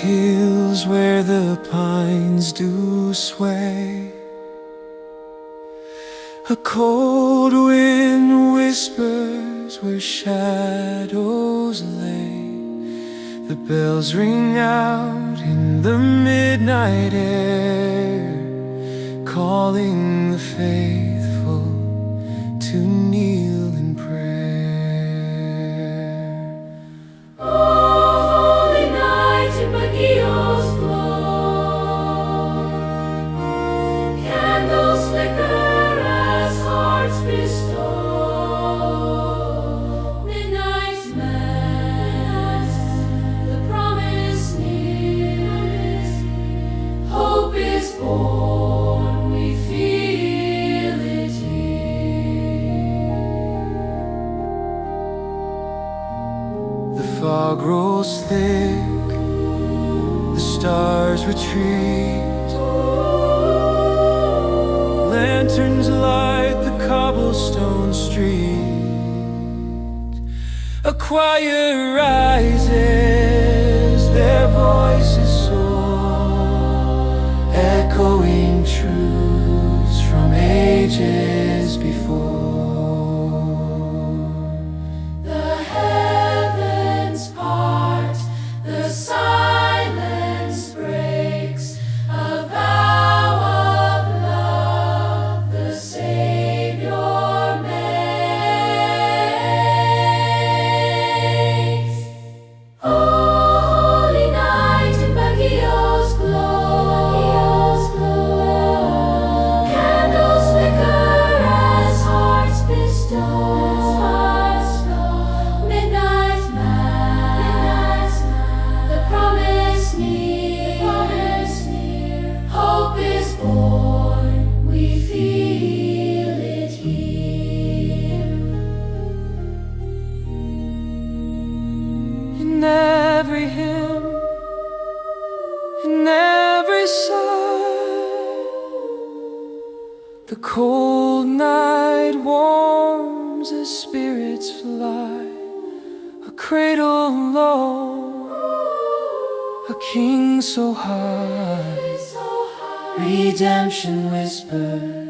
hills where the pines do sway. A cold wind whispers where shadows lay. The bells ring out in the midnight air, calling the faithful to kneel in prayer. Oh, holy night in Baguio's glow, candles flicker as hearts bestow. Midnight mass, the promise near, hope is born, we feel it here. The fog grows thick, the stars retreat. Lanterns light the cobblestone street. A choir rises, their voices soar, echoing truths from ages before. The heavens part, the silence breaks, a vow of love the Savior makes. Oh, holy night in Baguio's glow, candles flicker as hearts bestow. Midnight mass, the promise near, hope is born, we feel it here. In every hymn, in every sigh, the cold night warms as spirits fly. A cradle low, a king so high, redemption whispers